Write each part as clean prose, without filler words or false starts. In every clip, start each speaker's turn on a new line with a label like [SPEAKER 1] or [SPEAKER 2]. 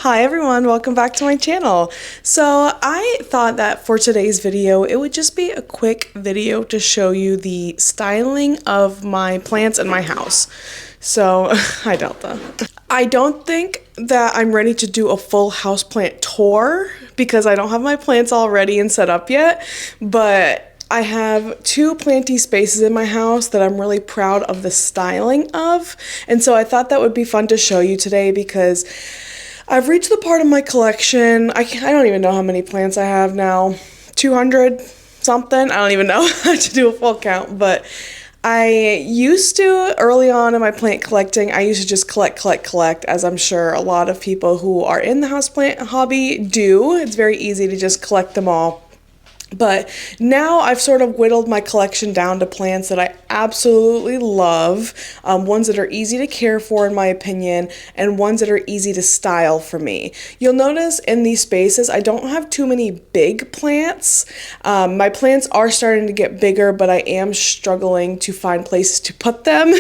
[SPEAKER 1] Hi everyone, welcome back to my channel. So I thought that for today's video, it would just be a quick video to show you the styling of my plants in my house. So, hi Delta. I don't think that I'm ready to do a full houseplant tour because I don't have my plants all ready and set up yet, but I have two planty spaces in my house that I'm really proud of the styling of, and so I thought that would be fun to show you today because I've reached the part of my collection, I don't even know how many plants I have now, 200 something, I don't even know how to do a full count, but I used to, early on in my plant collecting, I used to just collect, as I'm sure a lot of people who are in the houseplant hobby do. It's very easy to just collect them all. But now I've sort of whittled my collection down to plants that I absolutely love, ones that are easy to care for in my opinion, and ones that are easy to style for me. You'll notice in these spaces I don't have too many big plants. My plants are starting to get bigger, but I am struggling to find places to put them.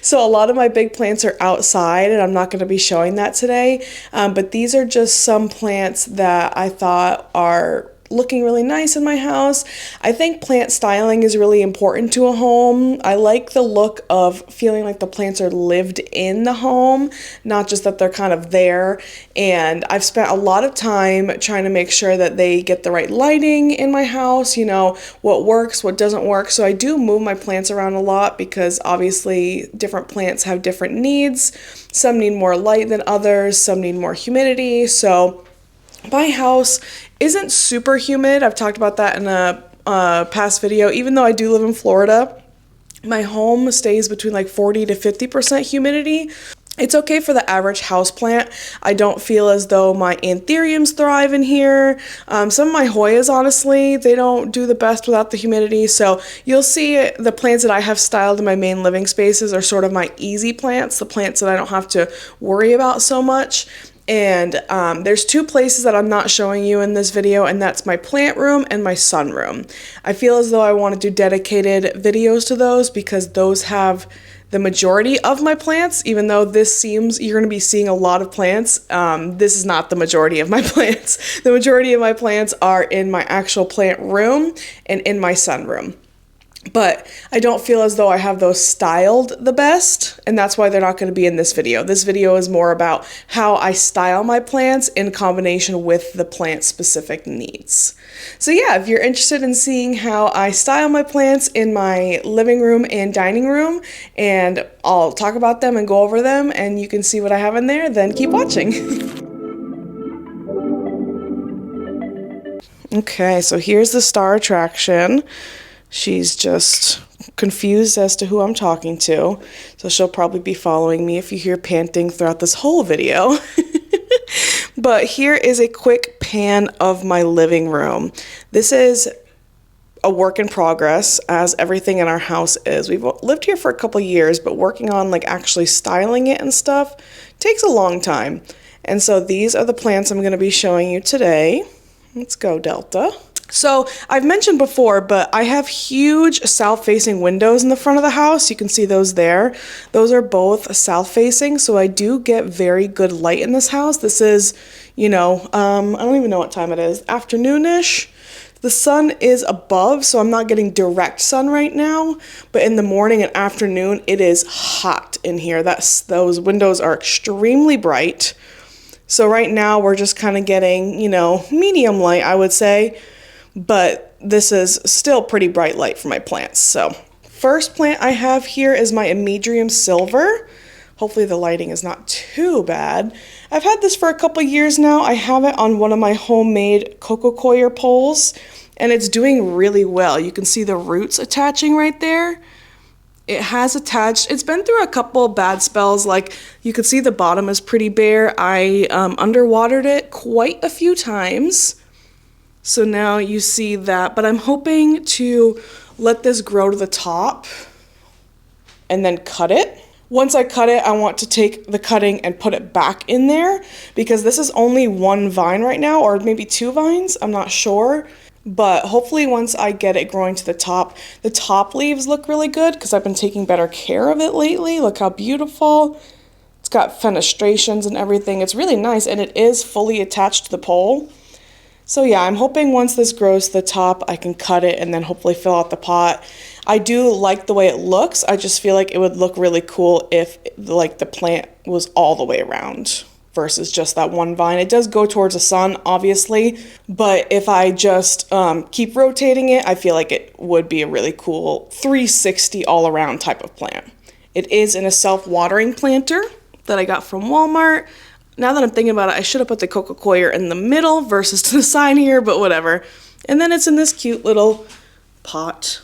[SPEAKER 1] So a lot of my big plants are outside, and I'm not going to be showing that today. But these are just some plants that I thought are looking really nice in my house. I think plant styling is really important to a home. I like the look of feeling like the plants are lived in the home, not just that they're kind of there. And I've spent a lot of time trying to make sure that they get the right lighting in my house, you know, what works, what doesn't work. So I do move my plants around a lot because obviously different plants have different needs. Some need more light than others, some need more humidity. So my house isn't super humid. I've talked about that in a past video. Even though I do live in Florida, my home stays between like 40 to 50% humidity. It's okay for the average houseplant. I don't feel as though my anthuriums thrive in here. Some of my Hoyas, honestly, they don't do the best without the humidity. So you'll see the plants that I have styled in my main living spaces are sort of my easy plants, the plants that I don't have to worry about so much. And there's two places that I'm not showing you in this video, and that's my plant room and my sunroom. I feel as though I want to do dedicated videos to those because those have the majority of my plants. Even though this seems you're going to be seeing a lot of plants, this is not the majority of my plants. The majority of my plants are in my actual plant room and in my sunroom. But I don't feel as though I have those styled the best, and that's why they're not going to be in this video. This video is more about how I style my plants in combination with the plant specific needs. So yeah, if you're interested in seeing how I style my plants in my living room and dining room, and I'll talk about them and go over them, and you can see what I have in there, then keep watching. Okay, so here's the star attraction. She's just confused as to who I'm talking to, so she'll probably be following me if you hear panting throughout this whole video. But here is a quick pan of my living room. This is a work in progress, as everything in our house is. We've lived here for a couple years, but working on like actually styling it and stuff takes a long time. And so these are the plants I'm going to be showing you today. Let's go, Delta. So I've mentioned before, but I have huge south-facing windows in the front of the house. You can see those there. Those are both south-facing, so I do get very good light in this house. This is, you know, I don't even know what time it is, afternoonish. The sun is above, so I'm not getting direct sun right now, but in the morning and afternoon, it is hot in here. Those windows are extremely bright. So right now, we're just kind of getting, you know, medium light, I would say. But this is still pretty bright light for my plants. So first plant I have here is my Emedrium silver. Hopefully the lighting is not too bad. I've had this for a couple years now. I have it on one of my homemade coco coir poles, and it's doing really well. You can see the roots attaching right there. It has attached. It's been through a couple bad spells. Like you can see the bottom is pretty bare. I underwatered it quite a few times. So now you see that, but I'm hoping to let this grow to the top and then cut it. Once I cut it, I want to take the cutting and put it back in there because this is only one vine right now, or maybe two vines, I'm not sure. But hopefully once I get it growing to the top leaves look really good because I've been taking better care of it lately. Look how beautiful. It's got fenestrations and everything. It's really nice, and it is fully attached to the pole. So yeah, I'm hoping once this grows to the top, I can cut it and then hopefully fill out the pot. I do like the way it looks. I just feel like it would look really cool if like the plant was all the way around versus just that one vine. It does go towards the sun, obviously, but if I just keep rotating it, I feel like it would be a really cool 360 all around type of plant. It is in a self-watering planter that I got from Walmart. Now that I'm thinking about it, I should have put the coco coir in the middle versus to the side here, but whatever. And then it's in this cute little pot.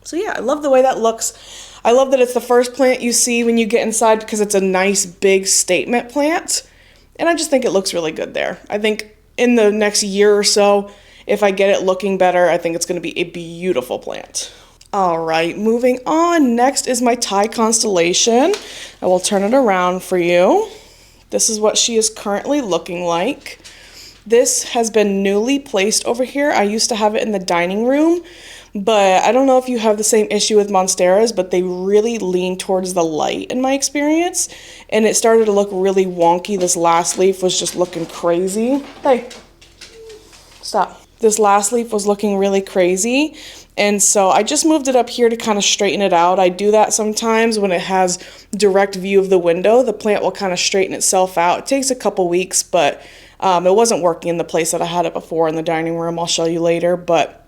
[SPEAKER 1] So yeah, I love the way that looks. I love that it's the first plant you see when you get inside because it's a nice big statement plant. And I just think it looks really good there. I think in the next year or so, if I get it looking better, I think it's going to be a beautiful plant. All right, moving on. Next is my Thai constellation. I will turn it around for you. This is what she is currently looking like. This has been newly placed over here. I used to have it in the dining room, but I don't know if you have the same issue with monsteras, but they really lean towards the light in my experience, and it started to look really wonky. This last leaf was just looking crazy. Hey, stop. This last leaf was looking really crazy, and so I just moved it up here to kind of straighten it out. I do that sometimes when it has direct view of the window. The plant will kind of straighten itself out. It takes a couple weeks, but it wasn't working in the place that I had it before in the dining room. I'll show you later, but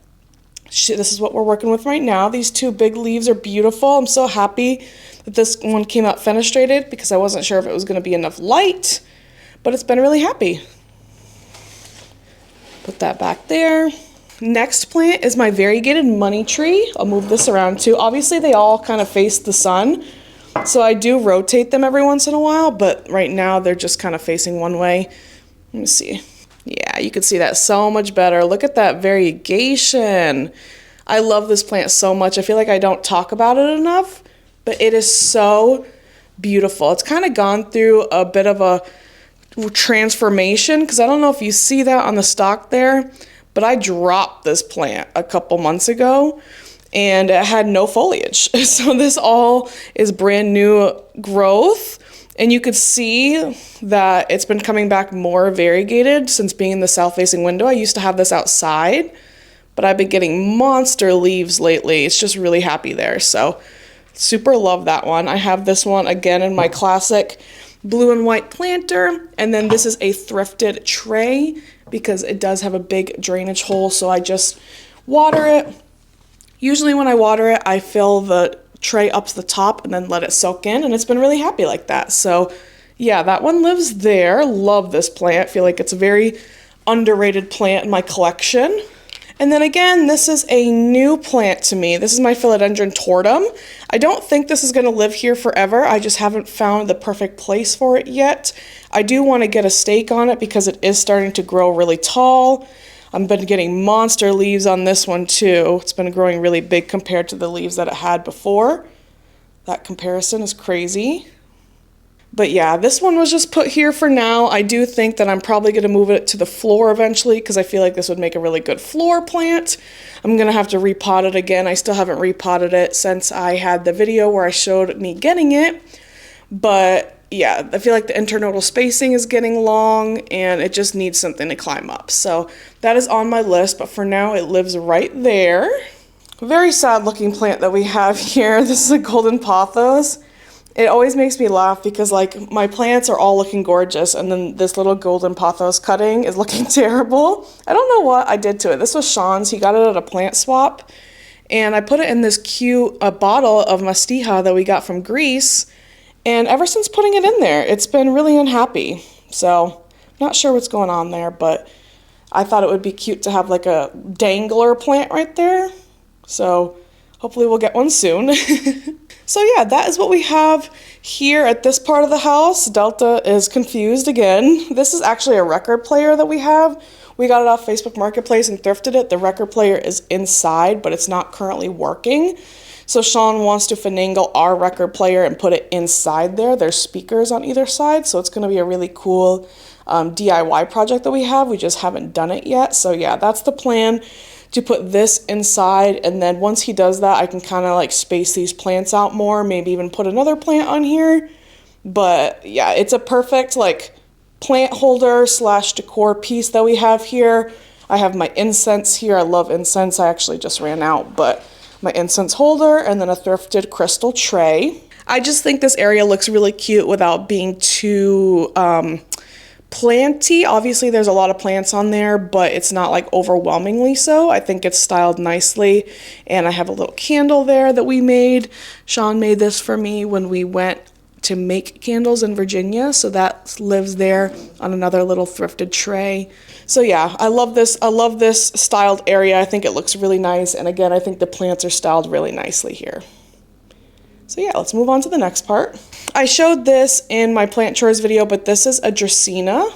[SPEAKER 1] this is what we're working with right now. These two big leaves are beautiful. I'm so happy that this one came out fenestrated because I wasn't sure if it was going to be enough light, but it's been really happy. Put that back there. Next plant is my variegated money tree. I'll move this around too. Obviously they all kind of face the sun, so I do rotate them every once in a while, but right now they're just kind of facing one way. Let me see. Yeah, you can see that so much better. Look at that variegation. I love this plant so much. I feel like I don't talk about it enough, but it is so beautiful. It's kind of gone through a bit of a transformation because I don't know if you see that on the stalk there, but I dropped this plant a couple months ago and it had no foliage. So this all is brand new growth, and you could see that it's been coming back more variegated since being in the south-facing window. I used to have this outside, but I've been getting monster leaves lately. It's just really happy there. So super love that one. I have this one again in my classic blue and white planter, and then this is a thrifted tray because it does have a big drainage hole, so I just water it. Usually when I water it, I fill the tray up to the top and then let it soak in, and it's been really happy like that. So yeah, that one lives there. Love this plant. Feel like it's a very underrated plant in my collection. And then again, this is a new plant to me. This is my philodendron tortum. I don't think this is going to live here forever. I just haven't found the perfect place for it yet. I do want to get a stake on it because it is starting to grow really tall. I've been getting monster leaves on this one too. It's been growing really big compared to the leaves that it had before. That comparison is crazy. But yeah, this one was just put here for now. I do think that I'm probably going to move it to the floor eventually because I feel like this would make a really good floor plant. I'm going to have to repot it again. I still haven't repotted it since I had the video where I showed me getting it. But yeah, I feel like the internodal spacing is getting long and it just needs something to climb up. So that is on my list, but for now it lives right there. A very sad looking plant that we have here. This is a golden pothos. It always makes me laugh because like my plants are all looking gorgeous and then this little golden pothos cutting is looking terrible. I don't know what I did to it. This was Sean's. He got it at a plant swap and I put it in this cute bottle of mastiha that we got from Greece, and ever since putting it in there it's been really unhappy. So not sure what's going on there, but I thought it would be cute to have like a dangler plant right there. So hopefully we'll get one soon. So yeah, that is what we have here at this part of the house. Delta is confused again. This is actually a record player that we have. We got it off Facebook Marketplace and thrifted it. The record player is inside, but it's not currently working. So Sean wants to finagle our record player and put it inside there. There's speakers on either side, so it's going to be a really cool DIY project that we have. We just haven't done it yet. So yeah, that's the plan, to put this inside, and then once he does that I can kind of like space these plants out more, maybe even put another plant on here, But yeah, it's a perfect like plant holder / decor piece that we have here. I have my incense here. I love incense. I actually just ran out, but my incense holder and then a thrifted crystal tray. I just think this area looks really cute without being too planty. Obviously there's a lot of plants on there, but it's not like overwhelmingly so. I think it's styled nicely, and I have a little candle there that we made. Sean made this for me when we went to make candles in Virginia, so that lives there on another little thrifted tray. So yeah, I love this styled area. I think it looks really nice, and again, I think the plants are styled really nicely here. So yeah, let's move on to the next part. I showed this in my plant chores video, but this is a Dracaena.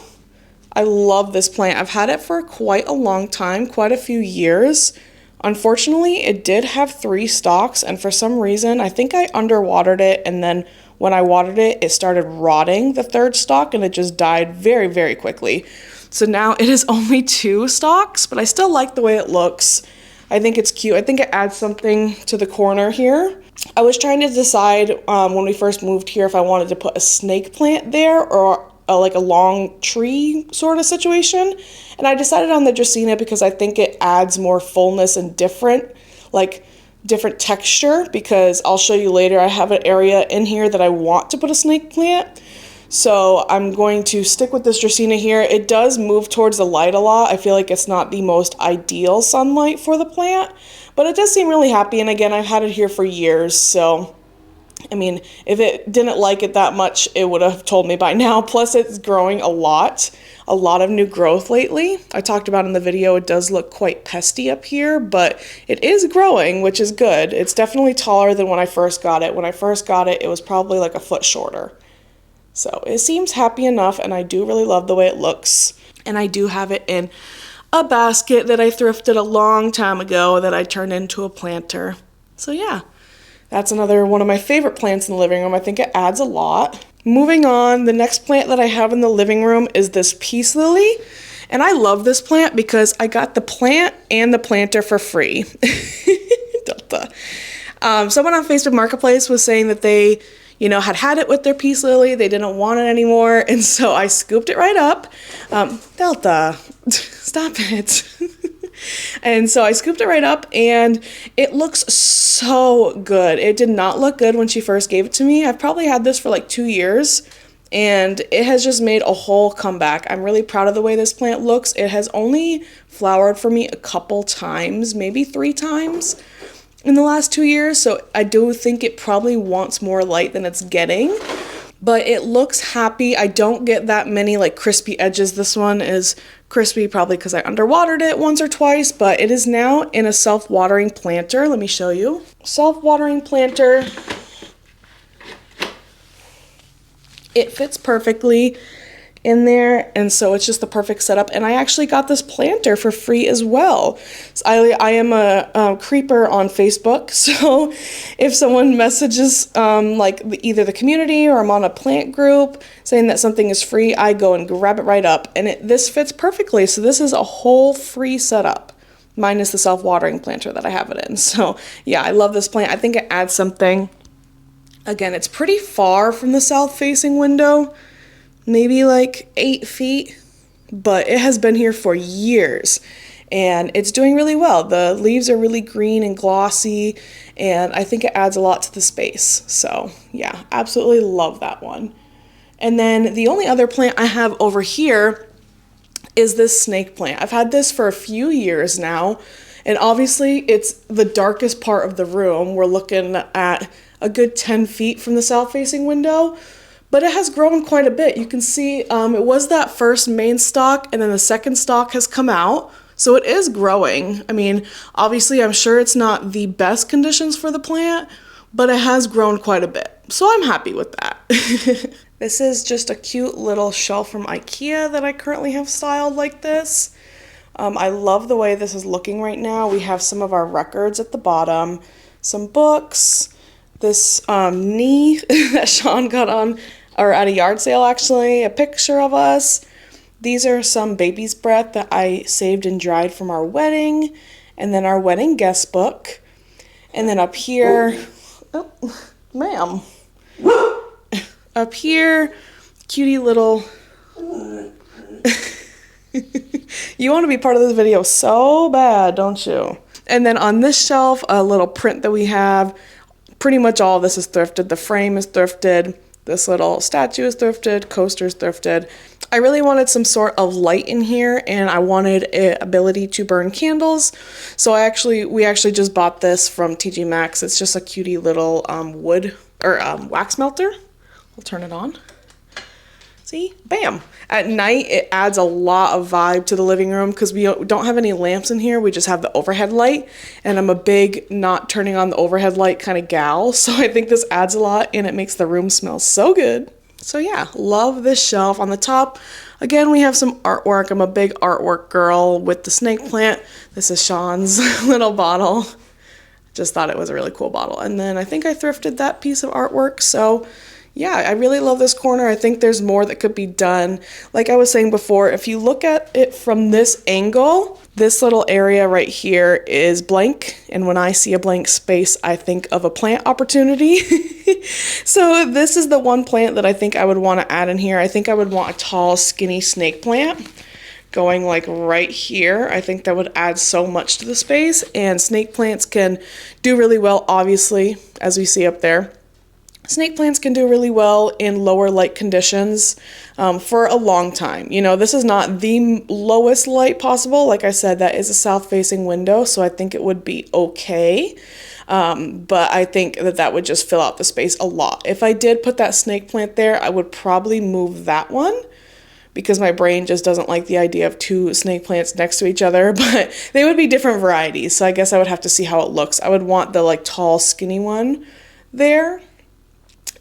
[SPEAKER 1] I love this plant. I've had it for quite a long time, quite a few years. Unfortunately, it did have 3 stalks, and for some reason, I think I underwatered it, and then when I watered it, it started rotting the 3rd stalk, and it just died very, very quickly. So now it is only 2 stalks, but I still like the way it looks. I think it's cute. I think it adds something to the corner here. I was trying to decide when we first moved here if I wanted to put a snake plant there or like a long tree sort of situation. And I decided on the Dracaena because I think it adds more fullness and different texture, because I'll show you later I have an area in here that I want to put a snake plant. So I'm going to stick with this Dracaena here. It does move towards the light a lot. I feel like it's not the most ideal sunlight for the plant, but it does seem really happy. And again, I've had it here for years, so I mean, if it didn't like it that much, it would have told me by now. Plus, it's growing a lot of new growth lately. I talked about in the video, it does look quite pesty up here, but it is growing, which is good. It's definitely taller than when I first got it. When I first got it, it was probably like a foot shorter. So it seems happy enough, and I do really love the way it looks. And I do have it in a basket that I thrifted a long time ago that I turned into a planter. So yeah, that's another one of my favorite plants in the living room. I think it adds a lot. Moving on, the next plant that I have in the living room is this peace lily. And I love this plant because I got the plant and the planter for free. Delta. Someone on Facebook Marketplace was saying that they had it with their peace lily. They didn't want it anymore. And so I scooped it right up. Delta, stop it. And so I scooped it right up, and it looks so good. It did not look good when she first gave it to me. I've probably had this for like 2 years, and it has just made a whole comeback. I'm really proud of the way this plant looks. It has only flowered for me a couple times, maybe 3 times in the last 2 years, so I do think it probably wants more light than it's getting, but it looks happy. I don't get that many like crispy edges. This one is crispy probably because I underwatered it once or twice, but it is now in a self-watering planter. Let me show you. Self-watering planter. It fits perfectly in there, and so it's just the perfect setup. And I actually got this planter for free as well. So I am a creeper on Facebook, so if someone messages like either the community or I'm on a plant group saying that something is free, I go and grab it right up, and this fits perfectly. So this is a whole free setup minus the self-watering planter that I have it in. So yeah, I love this plant. I think it adds something. Again, it's pretty far from the south-facing window, maybe like 8 feet, but it has been here for years, and it's doing really well. The leaves are really green and glossy, and I think it adds a lot to the space. So yeah, absolutely love that one. And then the only other plant I have over here is this snake plant. I've had this for a few years now, and obviously it's the darkest part of the room. We're looking at a good 10 feet from the south-facing window, but it has grown quite a bit. You can see it was that first main stalk, and then the second stalk has come out. So it is growing. I mean, obviously I'm sure it's not the best conditions for the plant, but it has grown quite a bit. So I'm happy with that. This is just a cute little shelf from IKEA that I currently have styled like this. I love the way this is looking right now. We have some of our records at the bottom, some books, this knee that Sean got on, or at a yard sale actually, a picture of us. These are some baby's breath that I saved and dried from our wedding, and then our wedding guest book. And then up here, oh, ma'am. Up here, cutie little... You want to be part of this video so bad, don't you? And then on this shelf, a little print that we have, pretty much all of this is thrifted. The frame is thrifted. This little statue is thrifted. Coaster is thrifted. I really wanted some sort of light in here, and I wanted an ability to burn candles. So we actually just bought this from TJ Maxx. It's just a cutie little wood or wax melter. I'll turn it on. See, bam. At night, it adds a lot of vibe to the living room because we don't have any lamps in here. We just have the overhead light, and I'm a big not turning on the overhead light kind of gal. So I think this adds a lot, and it makes the room smell so good. So yeah, love this shelf. On the top, again, we have some artwork. I'm a big artwork girl with the snake plant. This is Sean's little bottle. Just thought it was a really cool bottle. And then I think I thrifted that piece of artwork. So yeah, I really love this corner. I think there's more that could be done. Like I was saying before, if you look at it from this angle, this little area right here is blank. And when I see a blank space, I think of a plant opportunity. So this is the one plant that I think I would want to add in here. I think I would want a tall, skinny snake plant going like right here. I think that would add so much to the space. And snake plants can do really well, obviously, as we see up there. Snake plants can do really well in lower light conditions for a long time. You know, this is not the lowest light possible. Like I said, that is a south-facing window, so I think it would be okay. But I think that would just fill out the space a lot. If I did put that snake plant there, I would probably move that one because my brain just doesn't like the idea of two snake plants next to each other, but they would be different varieties. So I guess I would have to see how it looks. I would want the like tall, skinny one there.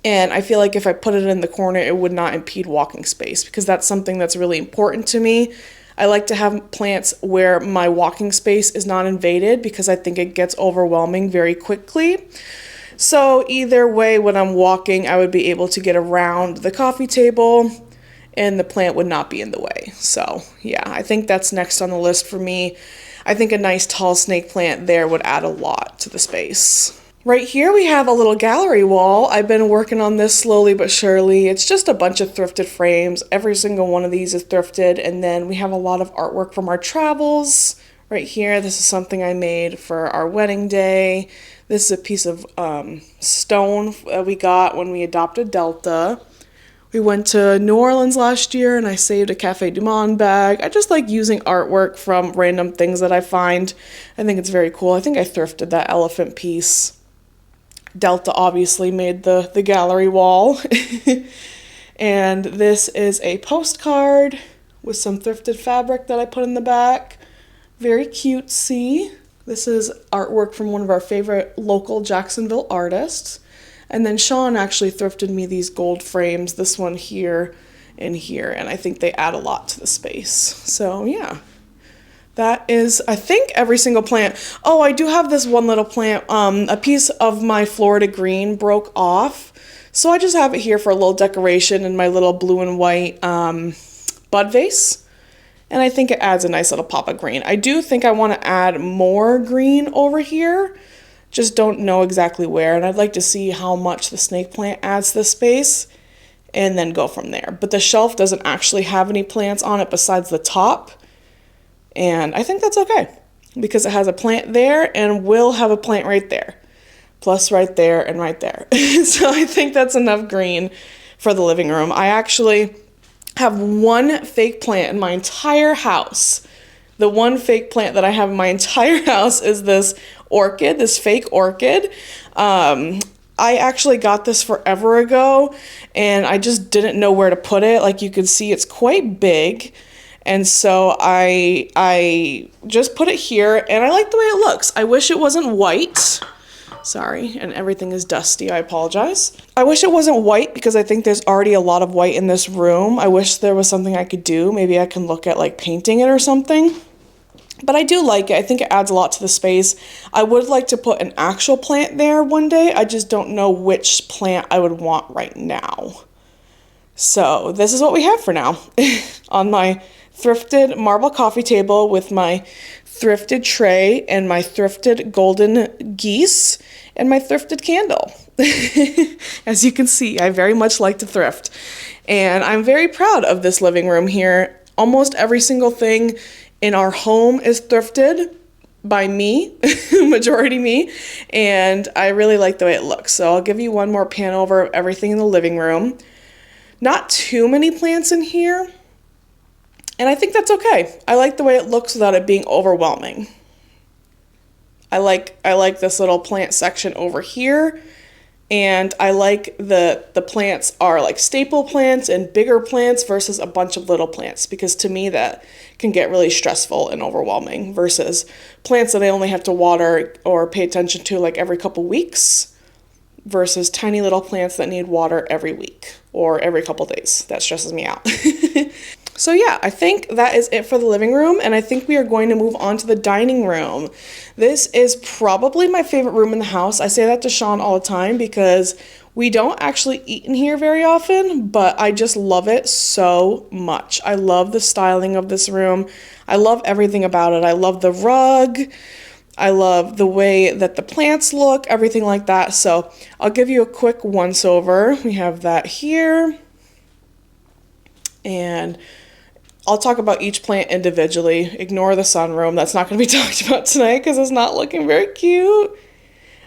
[SPEAKER 1] And I feel like if I put it in the corner, it would not impede walking space because that's something that's really important to me. I like to have plants where my walking space is not invaded because I think it gets overwhelming very quickly. So either way, when I'm walking, I would be able to get around the coffee table and the plant would not be in the way. So yeah, I think that's next on the list for me. I think a nice tall snake plant there would add a lot to the space. Right here we have a little gallery wall. I've been working on this slowly but surely. It's just a bunch of thrifted frames. Every single one of these is thrifted. And then we have a lot of artwork from our travels. Right here, this is something I made for our wedding day. This is a piece of stone we got when we adopted Delta. We went to New Orleans last year and I saved a Café du Monde bag. I just like using artwork from random things that I find. I think it's very cool. I think I thrifted that elephant piece. Delta obviously made the gallery wall. And this is a postcard with some thrifted fabric that I put in the back. Very cutesy. This is artwork from one of our favorite local Jacksonville artists. And then Sean actually thrifted me these gold frames, this one here and here, and I think they add a lot to the space. So yeah. That is, I think, every single plant. Oh, I do have this one little plant. A piece of my Florida green broke off. So I just have it here for a little decoration in my little blue and white bud vase. And I think it adds a nice little pop of green. I do think I want to add more green over here. Just don't know exactly where. And I'd like to see how much the snake plant adds to the space and then go from there. But the shelf doesn't actually have any plants on it besides the top. And I think that's okay because it has a plant there and will have a plant right there, plus right there and right there. So I think that's enough green for the living room. I actually have one fake plant in my entire house. The one fake plant that I have in my entire house is this orchid, this fake orchid. I actually got this forever ago and I just didn't know where to put it. Like you can see, it's quite big. And so I just put it here, and I like the way it looks. I wish it wasn't white. Sorry, and everything is dusty. I apologize. I wish it wasn't white because I think there's already a lot of white in this room. I wish there was something I could do. Maybe I can look at like painting it or something. But I do like it. I think it adds a lot to the space. I would like to put an actual plant there one day. I just don't know which plant I would want right now. So this is what we have for now on my thrifted marble coffee table with my thrifted tray and my thrifted golden geese and my thrifted candle. As you can see, I very much like to thrift. And I'm very proud of this living room here. Almost every single thing in our home is thrifted by me, majority me, and I really like the way it looks. So I'll give you one more pan over of everything in the living room. Not too many plants in here, and I think that's okay. I like the way it looks without it being overwhelming. I like this little plant section over here, and I like the plants are like staple plants and bigger plants versus a bunch of little plants, because to me that can get really stressful and overwhelming versus plants that I only have to water or pay attention to like every couple weeks versus tiny little plants that need water every week or every couple days. That stresses me out. So yeah, I think that is it for the living room, and I think we are going to move on to the dining room. This is probably my favorite room in the house. I say that to Sean all the time because we don't actually eat in here very often, but I just love it so much. I love the styling of this room. I love everything about it. I love the rug. I love the way that the plants look, everything like that. So I'll give you a quick once over. We have that here. And I'll talk about each plant individually. Ignore the sunroom. That's not going to be talked about tonight because it's not looking very cute.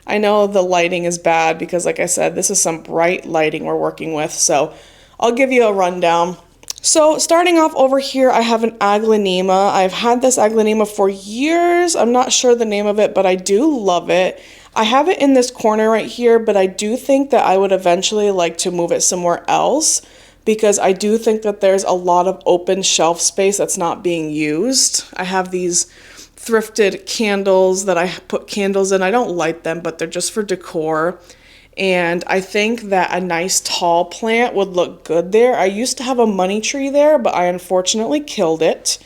[SPEAKER 1] I know the lighting is bad because, like I said, this is some bright lighting we're working with. So I'll give you a rundown. So starting off over here, I have an aglaonema. I've had this aglaonema for years. I'm not sure the name of it, but I do love it. I have it in this corner right here, but I do think that I would eventually like to move it somewhere else, because I do think that there's a lot of open shelf space that's not being used. I have these thrifted candles that I put candles in. I don't light them, but they're just for decor. And I think that a nice tall plant would look good there. I used to have a money tree there, but I unfortunately killed it.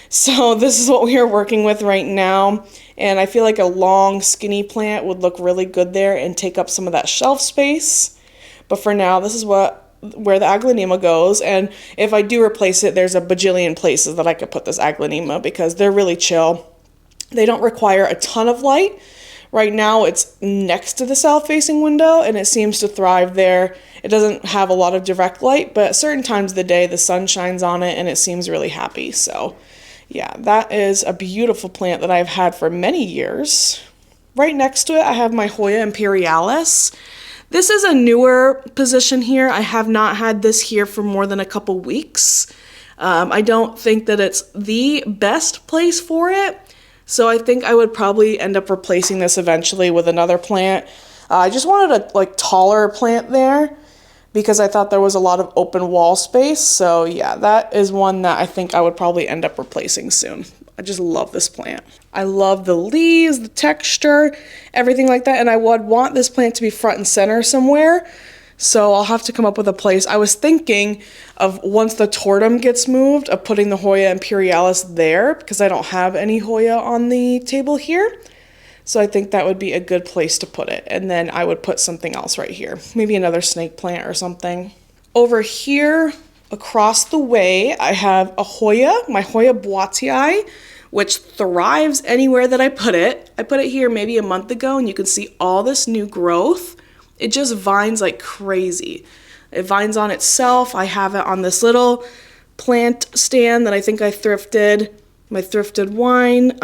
[SPEAKER 1] So this is what we are working with right now. And I feel like a long, skinny plant would look really good there and take up some of that shelf space. But for now, this is where the aglaonema goes, and if I do replace it, there's a bajillion places that I could put this aglaonema because they're really chill. They don't require a ton of light. Right now it's next to the south-facing window and it seems to thrive there. It doesn't have a lot of direct light, but at certain times of the day the sun shines on it and it seems really happy. So yeah, that is a beautiful plant that I've had for many years. Right next to it I have my Hoya imperialis. This is a newer position here. I have not had this here for more than a couple weeks. I don't think that it's the best place for it, so I think I would probably end up replacing this eventually with another plant. I just wanted a taller plant there because I thought there was a lot of open wall space. So yeah, that is one that I think I would probably end up replacing soon. I just love this plant. I love the leaves, the texture, everything like that, and I would want this plant to be front and center somewhere, so I'll have to come up with a place. I was thinking of, once the tortum gets moved, of putting the Hoya imperialis there, because I don't have any Hoya on the table here, so I think that would be a good place to put it, and then I would put something else right here, maybe another snake plant or something. Over here, across the way, I have a Hoya, my Hoya boitii, which thrives anywhere that I put it. I put it here maybe a month ago and you can see all this new growth. It just vines like crazy. It vines on itself. I have it on this little plant stand that I think I thrifted, my thrifted wine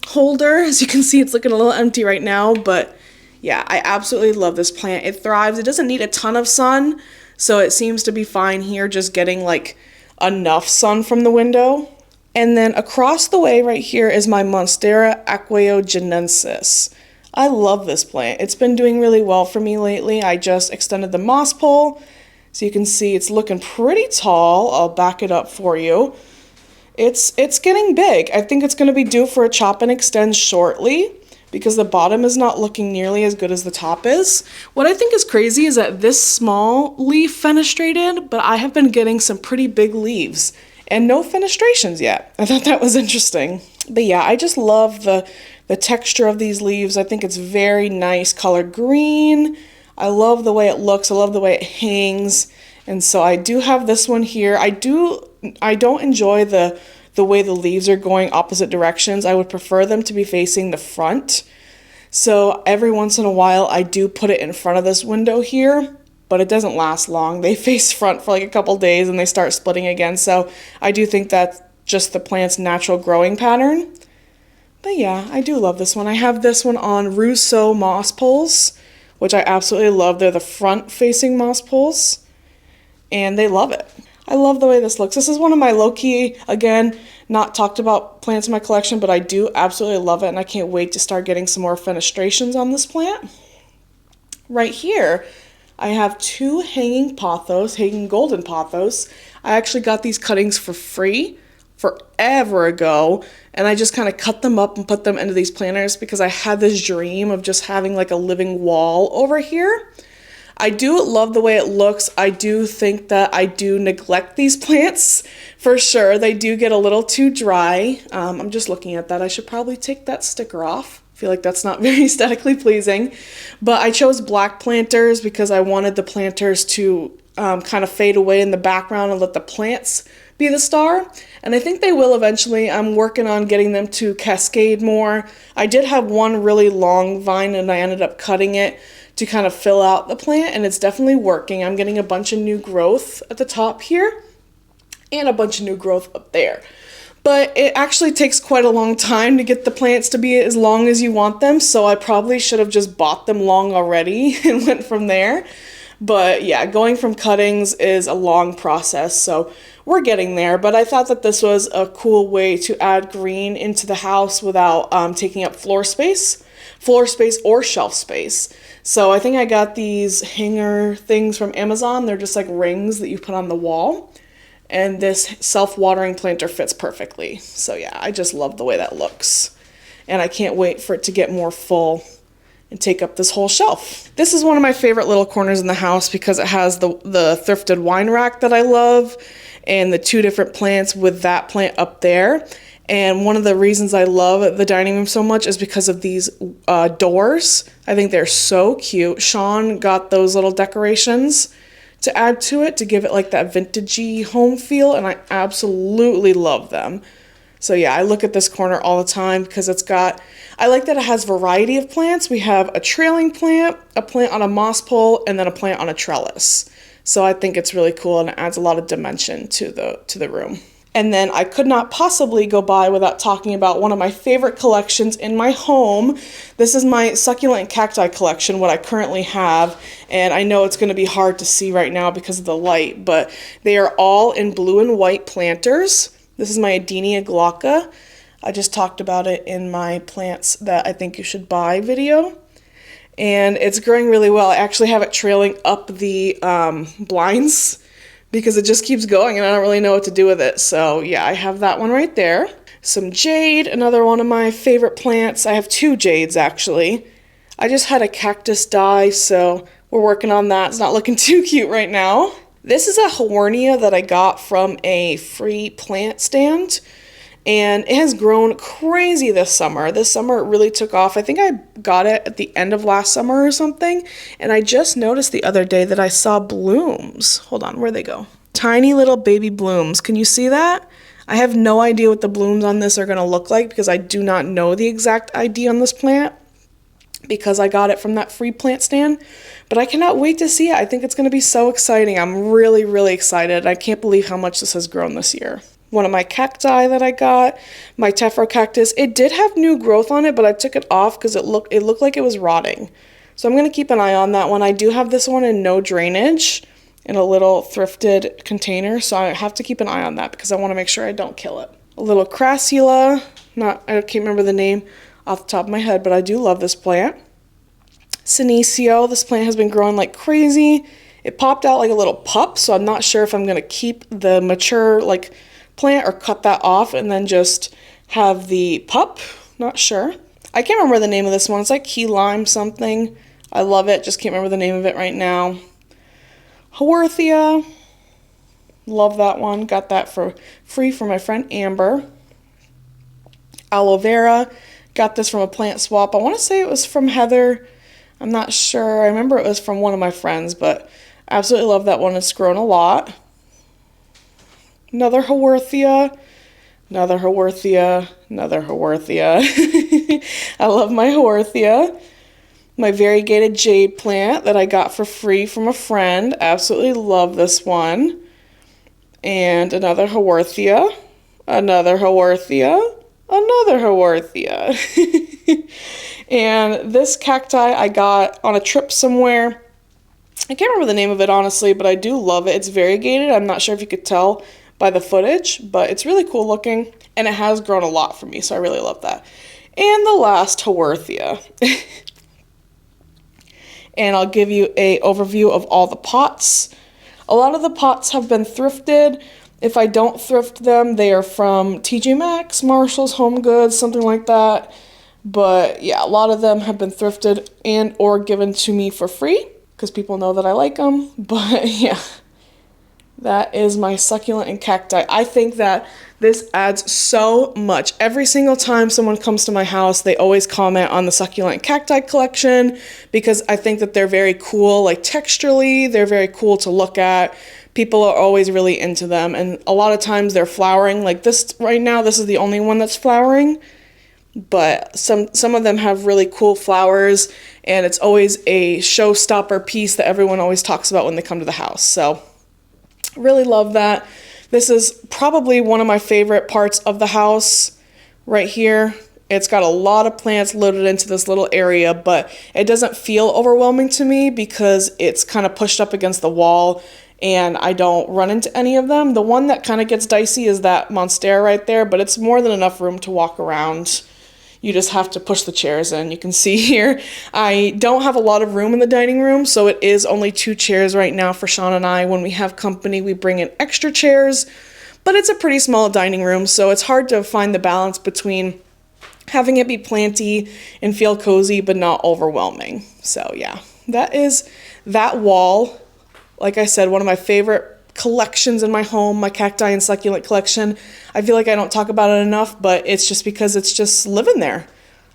[SPEAKER 1] holder. As you can see, it's looking a little empty right now, but yeah, I absolutely love this plant. It thrives. It doesn't need a ton of sun, so it seems to be fine here, just getting like enough sun from the window. And then across the way right here is my Monstera aquayogenensis. I love this plant. It's been doing really well for me lately. I just extended the moss pole, so you can see it's looking pretty tall. I'll back it up for you. It's getting big. I think it's going to be due for a chop and extend shortly, because the bottom is not looking nearly as good as the top is. What I think is crazy is that this small leaf fenestrated, but I have been getting some pretty big leaves and no fenestrations yet. I thought that was interesting. But yeah, I just love the texture of these leaves. I think it's very nice color green. I love the way it looks. I love the way it hangs. And so I do have this one here. I don't enjoy the way the leaves are going opposite directions. I would prefer them to be facing the front. So every once in a while I do put it in front of this window here, but it doesn't last long. They face front for like a couple days and they start splitting again. So I do think that's just the plant's natural growing pattern. But yeah, I do love this one. I have this one on Rousseau moss poles, which I absolutely love. They're the front-facing moss poles, and they love it. I love the way this looks. This is one of my low-key, again, not talked about plants in my collection, but I do absolutely love it, and I can't wait to start getting some more fenestrations on this plant. Right here, I have two hanging pothos, hanging golden pothos. I actually got these cuttings for free forever ago, and I just kind of cut them up and put them into these planters because I had this dream of just having like a living wall over here. I do love the way it looks. I do think that I do neglect these plants for sure. They do get a little too dry. I'm just looking at that. I should probably take that sticker off. I feel like that's not very aesthetically pleasing, but I chose black planters because I wanted the planters to kind of fade away in the background and let the plants be the star, and I think they will eventually. I'm working on getting them to cascade more. I did have one really long vine and I ended up cutting it to kind of fill out the plant, and it's definitely working. I'm getting a bunch of new growth at the top here and a bunch of new growth up there. But it actually takes quite a long time to get the plants to be as long as you want them, so I probably should have just bought them long already and went from there. But yeah, going from cuttings is a long process, so we're getting there. But I thought that this was a cool way to add green into the house without taking up floor space or shelf space. So I think I got these hanger things from Amazon. They're just like rings that you put on the wall. And this self-watering planter fits perfectly. So yeah, I just love the way that looks. And I can't wait for it to get more full and take up this whole shelf. This is one of my favorite little corners in the house because it has the thrifted wine rack that I love and the two different plants with that plant up there. And one of the reasons I love the dining room so much is because of these doors. I think they're so cute. Sean got those little decorations to add to it to give it like that vintagey home feel, and I absolutely love them. So yeah, I look at this corner all the time because I like that it has variety of plants. We have a trailing plant, a plant on a moss pole, and then a plant on a trellis. So I think it's really cool and it adds a lot of dimension to the room. And then I could not possibly go by without talking about one of my favorite collections in my home. This is my succulent cacti collection, what I currently have. And I know it's going to be hard to see right now because of the light, but they are all in blue and white planters. This is my Adenia glauca. I just talked about it in my plants that I think you should buy video. And it's growing really well. I actually have it trailing up the blinds because it just keeps going and I don't really know what to do with it. So yeah, I have that one right there. Some jade, another one of my favorite plants. I have two jades actually. I just had a cactus die, so we're working on that. It's not looking too cute right now. This is a Hawornia that I got from a free plant stand, and it has grown crazy this summer. This summer it really took off. I think I got it at the end of last summer or something, and I just noticed the other day that I saw blooms. Hold on, where'd they go? Tiny little baby blooms. Can you see that? I have no idea what the blooms on this are going to look like because I do not know the exact ID on this plant because I got it from that free plant stand, but I cannot wait to see it. I think it's going to be so exciting. I'm really, really excited. I can't believe how much this has grown this year. One of my cacti that I got, my tephro cactus, it did have new growth on it, but I took it off because it looked like it was rotting. So I'm going to keep an eye on that one. I do have this one in no drainage in a little thrifted container, so I have to keep an eye on that because I want to make sure I don't kill it. A little crassula, I can't remember the name off the top of my head, but I do love this plant. Senecio, this plant has been growing like crazy. It popped out like a little pup, so I'm not sure if I'm going to keep the mature plant or cut that off and then just have the pup. Not sure. I can't remember the name of this one. It's like key lime something. I love it. Just can't remember the name of it right now. Haworthia. Love that one. Got that for free from my friend Amber. Aloe vera. Got this from a plant swap. I want to say it was from Heather. I'm not sure. I remember it was from one of my friends, but I absolutely love that one. It's grown a lot. Another Haworthia. another Haworthia, another Haworthia. I love my Haworthia. My variegated jade plant that I got for free from a friend. Absolutely love this one. And another Haworthia, another Haworthia, another Haworthia. And this cacti I got on a trip somewhere. I can't remember the name of it honestly, but I do love it. It's variegated. I'm not sure if you could tell by the footage, but it's really cool looking, and it has grown a lot for me, so I really love that. And the last Haworthia. And I'll give you an overview of all the pots. A lot of the pots have been thrifted. If I don't thrift them, they are from TJ Maxx, Marshall's, Home Goods, something like that. But yeah, a lot of them have been thrifted and or given to me for free because people know that I like them. But yeah, that is my succulent and cacti. I think that this adds so much. Every single time someone comes to my house, they always comment on the succulent and cacti collection because I think that they're very cool, like texturally, they're very cool to look at. People are always really into them, and a lot of times they're flowering. Like this right now, this is the only one that's flowering, but some of them have really cool flowers, and it's always a showstopper piece that everyone always talks about when they come to the house. So really love that. This is probably one of my favorite parts of the house right here. It's got a lot of plants loaded into this little area, but it doesn't feel overwhelming to me because it's kind of pushed up against the wall and I don't run into any of them. The one that kind of gets dicey is that monstera right there, but it's more than enough room to walk around. You just have to push the chairs in. You can see here, I don't have a lot of room in the dining room, so it is only 2 chairs right now for Sean and I. When we have company, we bring in extra chairs, but it's a pretty small dining room, so it's hard to find the balance between having it be planty and feel cozy, but not overwhelming. So yeah, that is that wall. Like I said, one of my favorite collections in my home, my cacti and succulent collection. I feel like I don't talk about it enough, but it's just because it's just living there.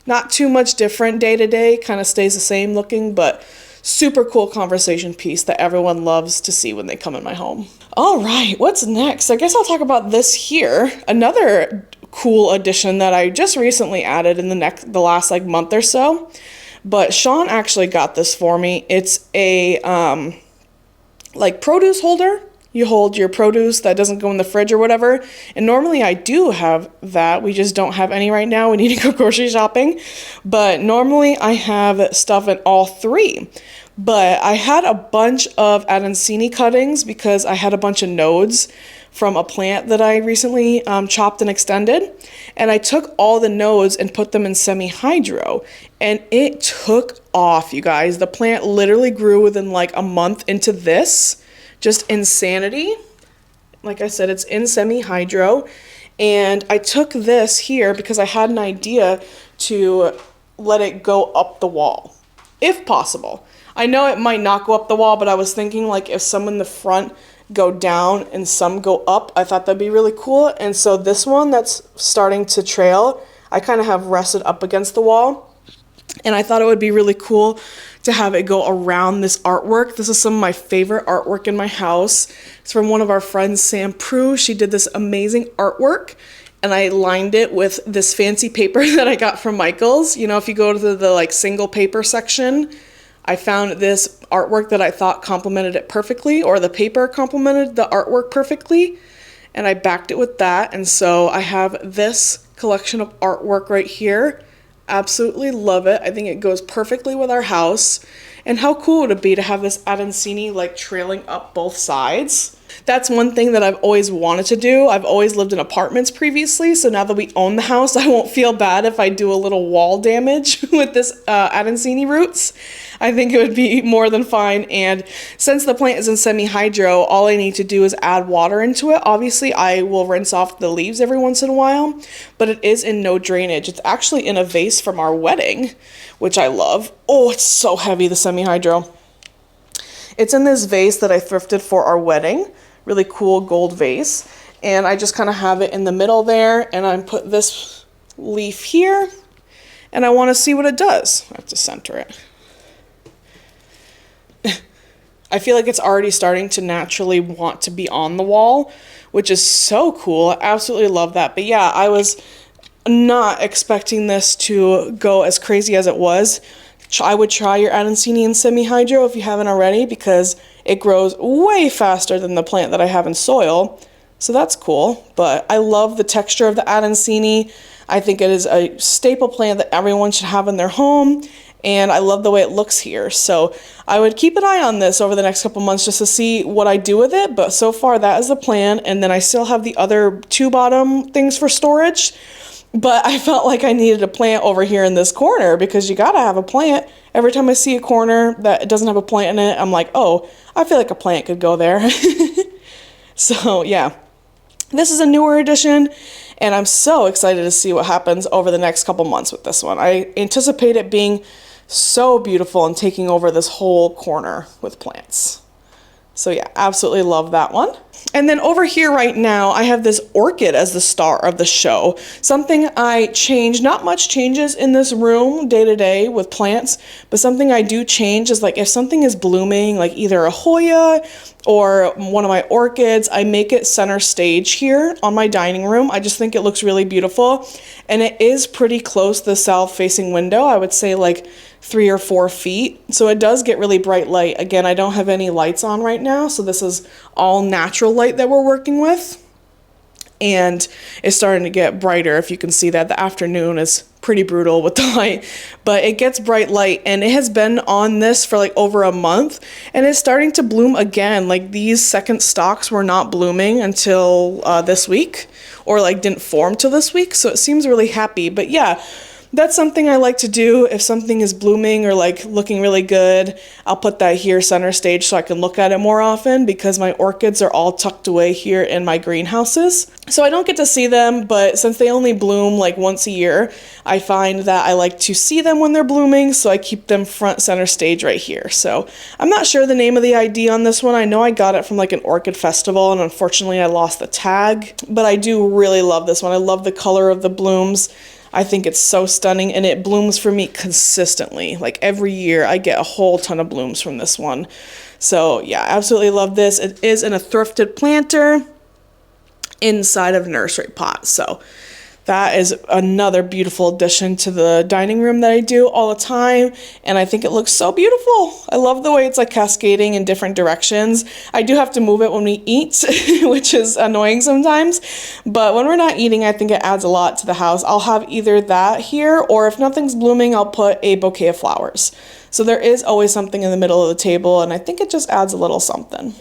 [SPEAKER 1] Not too much different day to day, kind of stays the same looking, but super cool conversation piece that everyone loves to see when they come in my home. All right, what's next? I guess I'll talk about this here. Another cool addition that I just recently added in the last like month or so, but Sean actually got this for me. It's a like produce holder. You hold your produce that doesn't go in the fridge or whatever. And normally I do have that. We just don't have any right now. We need to go grocery shopping. But normally I have stuff in all 3. But I had a bunch of Adansini cuttings because I had a bunch of nodes from a plant that I recently chopped and extended. And I took all the nodes and put them in semi-hydro. And it took off, you guys. The plant literally grew within like a month into this. Just insanity. Like I said, it's in semi-hydro. And I took this here because I had an idea to let it go up the wall, if possible. I know it might not go up the wall, but I was thinking like if some in the front go down and some go up, I thought that'd be really cool. And so this one that's starting to trail, I kind of have rested up against the wall. And I thought it would be really cool to have it go around this artwork. This is some of my favorite artwork in my house. It's from one of our friends, Sam Prue. She did this amazing artwork, and I lined it with this fancy paper that I got from Michael's. You know, if you go to the like single paper section, I found this artwork that I thought complemented it perfectly, or the paper complemented the artwork perfectly, and I backed it with that. And so I have this collection of artwork right here. Absolutely love it. I think it goes perfectly with our house. And how cool would it be to have this Adansini like trailing up both sides? That's one thing that I've always wanted to do. I've always lived in apartments previously, so now that we own the house, I won't feel bad if I do a little wall damage with this Adansini roots. I think it would be more than fine, and since the plant is in semi-hydro, all I need to do is add water into it. Obviously, I will rinse off the leaves every once in a while, but it is in no drainage. It's actually in a vase from our wedding, which I love. Oh, it's so heavy, the semi-hydro. It's in this vase that I thrifted for our wedding. Really cool gold vase. And I just kind of have it in the middle there, and I put this leaf here, and I want to see what it does. I have to center it. I feel like it's already starting to naturally want to be on the wall, which is so cool. I absolutely love that. But yeah, I was not expecting this to go as crazy as it was. I would try your Adansini in semi-hydro if you haven't already, because it grows way faster than the plant that I have in soil. So that's cool. But I love the texture of the Adansini. I think it is a staple plant that everyone should have in their home. And I love the way it looks here. So I would keep an eye on this over the next couple months just to see what I do with it. But so far that is the plan. And then I still have the other two bottom things for storage. But I felt like I needed a plant over here in this corner, because you gotta have a plant. Every time I see a corner that doesn't have a plant in it, I'm like, oh, I feel like a plant could go there. So yeah, this is a newer addition, and I'm so excited to see what happens over the next couple months with this one. I anticipate it being so beautiful and taking over this whole corner with plants. So yeah, absolutely love that one. And then over here right now, I have this orchid as the star of the show. Something I change, not much changes in this room day to day with plants, but something I do change is like if something is blooming, like either a Hoya or one of my orchids, I make it center stage here on my dining room. I just think it looks really beautiful. And it is pretty close to the south facing window. I would say like 3 or 4 feet. So it does get really bright light. Again, I don't have any lights on right now, so this is all natural light that we're working with. And it's starting to get brighter. If you can see that, the afternoon is pretty brutal with the light, but it gets bright light, and it has been on this for like over a month, and it's starting to bloom again. Like these second stalks were not blooming until this week, or like didn't form till this week, so it seems really happy. But yeah, that's something I like to do. If something is blooming or like looking really good, I'll put that here center stage so I can look at it more often, because my orchids are all tucked away here in my greenhouses. So I don't get to see them, but since they only bloom like once a year, I find that I like to see them when they're blooming, so I keep them front center stage right here. So I'm not sure the name of the ID on this one. I know I got it from like an orchid festival, and unfortunately I lost the tag, but I do really love this one. I love the color of the blooms. I think it's so stunning, and it blooms for me consistently. Like every year I get a whole ton of blooms from this one. So yeah, absolutely love this. It is in a thrifted planter inside of nursery pot. So that is another beautiful addition to the dining room that I do all the time, and I think it looks so beautiful. I love the way it's like cascading in different directions. I do have to move it when we eat, which is annoying sometimes, but when we're not eating, I think it adds a lot to the house. I'll have either that here, or if nothing's blooming, I'll put a bouquet of flowers. So there is always something in the middle of the table, and I think it just adds a little something.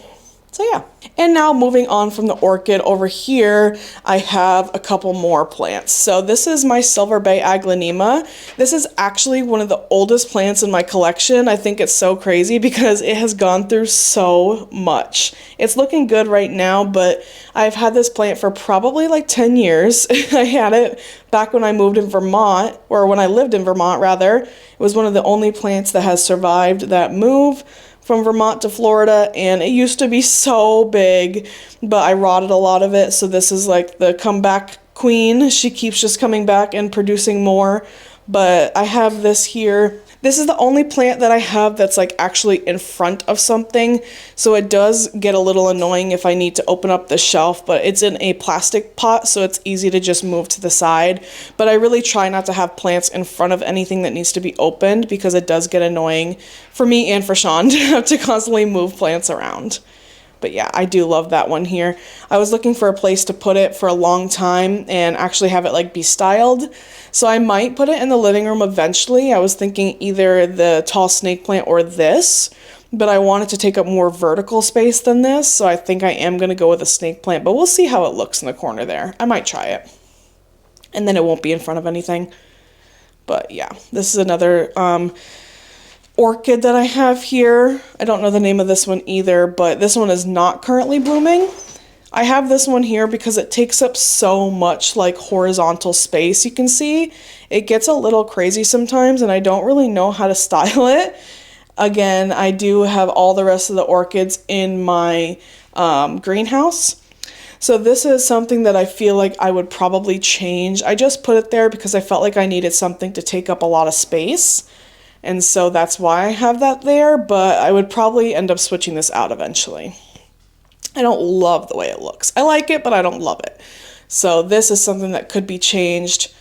[SPEAKER 1] So yeah, and now moving on from the orchid, over here I have a couple more plants. So this is my Silver Bay Aglaonema. This is actually one of the oldest plants in my collection. I think it's so crazy because it has gone through so much. It's looking good right now, but I've had this plant for probably like 10 years. I had it back when I moved in Vermont, or when I lived in Vermont rather. It was one of the only plants that has survived that move from Vermont to Florida, and it used to be so big, but I rotted a lot of it, so this is like the comeback queen. She keeps just coming back and producing more. But I have this here. This is the only plant that I have that's like actually in front of something, so it does get a little annoying if I need to open up the shelf, but it's in a plastic pot, so it's easy to just move to the side. But I really try not to have plants in front of anything that needs to be opened, because it does get annoying for me and for Sean to have to constantly move plants around. But yeah, I do love that one here. I was looking for a place to put it for a long time and actually have it like be styled. So I might put it in the living room eventually. I was thinking either the tall snake plant or this, but I wanted to take up more vertical space than this. So I think I am going to go with a snake plant, but we'll see how it looks in the corner there. I might try it. And then it won't be in front of anything. But yeah, this is another orchid that I have here. I don't know the name of this one either, but this one is not currently blooming. I have this one here because it takes up so much like horizontal space. You can see it gets a little crazy sometimes, and I don't really know how to style it. Again, I do have all the rest of the orchids in my greenhouse. So this is something that I feel like I would probably change. I just put it there because I felt like I needed something to take up a lot of space. And so that's why I have that there, but I would probably end up switching this out eventually. I don't love the way it looks. I like it, but I don't love it. So this is something that could be changed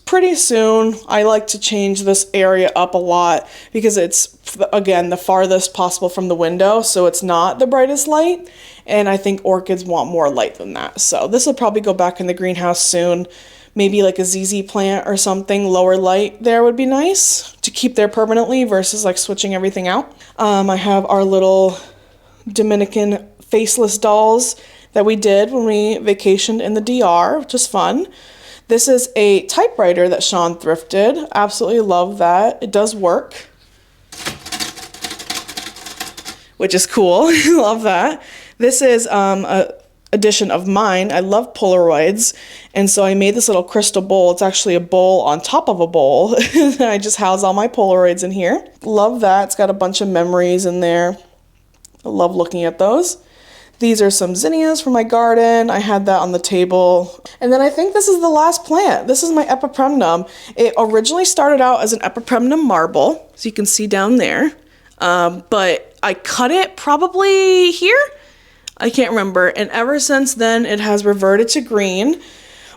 [SPEAKER 1] pretty soon. I like to change this area up a lot because it's, again, the farthest possible from the window, so it's not the brightest light, and I think orchids want more light than that. So this will probably go back in the greenhouse soon. Maybe like a ZZ plant or something, lower light there would be nice to keep there permanently versus like switching everything out. I have our little Dominican faceless dolls that we did when we vacationed in the DR, which is fun. This is a typewriter that Sean thrifted. Absolutely love that. It does work, which is cool. Love that. This is a edition of mine. I love Polaroids, and so I made this little crystal bowl. It's actually a bowl on top of a bowl. I just house all my Polaroids in here. Love that. It's got a bunch of memories in there. I love looking at those. These are some zinnias from my garden. I had that on the table. And then I think this is the last plant. This is my epipremnum. It originally started out as an epipremnum marble, so you can see down there. But I cut it probably here. I can't remember. And ever since then, it has reverted to green.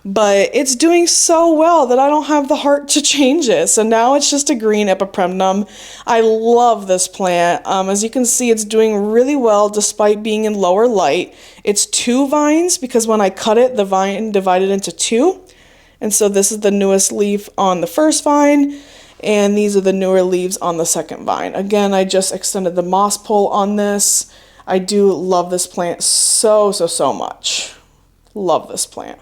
[SPEAKER 1] But it's doing so well that I don't have the heart to change it. So now it's just a green epipremnum. I love this plant. As you can see, it's doing really well despite being in lower light. It's 2 vines because when I cut it, the vine divided into 2. And so this is the newest leaf on the first vine, and these are the newer leaves on the second vine. Again, I just extended the moss pole on this. I do love this plant so much. Love this plant.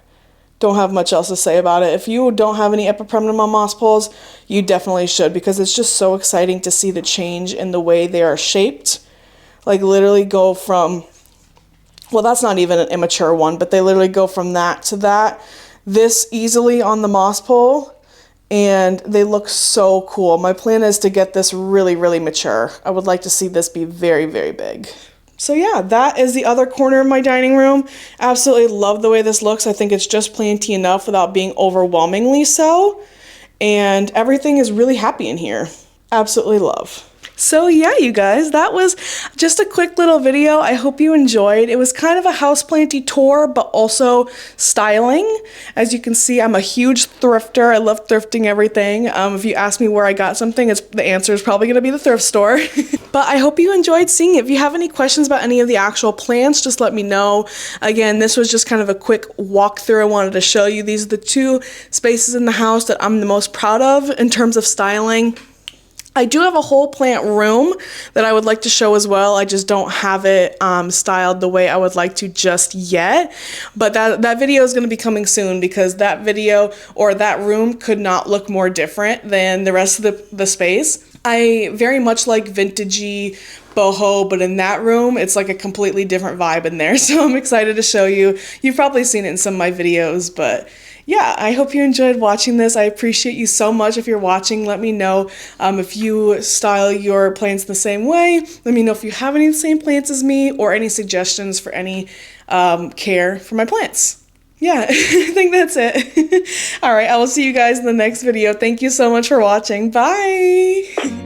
[SPEAKER 1] Don't have much else to say about it. If you don't have any epipremnum on moss poles, you definitely should, because it's just so exciting to see the change in the way they are shaped. Like literally go from, well, that's not even an immature one, but they literally go from that to that this easily on the moss pole, and they look so cool. My plan is to get this really mature. I would like to see this be very big. So yeah, that is the other corner of my dining room. Absolutely love the way this looks. I think it's just planty enough without being overwhelmingly so. And everything is really happy in here. Absolutely love. So yeah, you guys, that was just a quick little video. I hope you enjoyed. It was kind of a houseplanty tour, but also styling. As you can see, I'm a huge thrifter. I love thrifting everything. If you ask me where I got something, the answer is probably going to be the thrift store. But I hope you enjoyed seeing it. If you have any questions about any of the actual plants, just let me know. Again, this was just kind of a quick walkthrough. I wanted to show you. These are the 2 spaces in the house that I'm the most proud of in terms of styling. I do have a whole plant room that I would like to show as well. I just don't have it styled the way I would like to just yet. But that video is going to be coming soon, because that video or that room could not look more different than the rest of the space. I very much like vintagey boho, but in that room, it's like a completely different vibe in there. So I'm excited to show you. You've probably seen it in some of my videos, but yeah, I hope you enjoyed watching this. I appreciate you so much. If you're watching, let me know if you style your plants the same way. Let me know if you have any of the same plants as me, or any suggestions for any care for my plants. Yeah, I think that's it. All right, I will see you guys in the next video. Thank you so much for watching. Bye.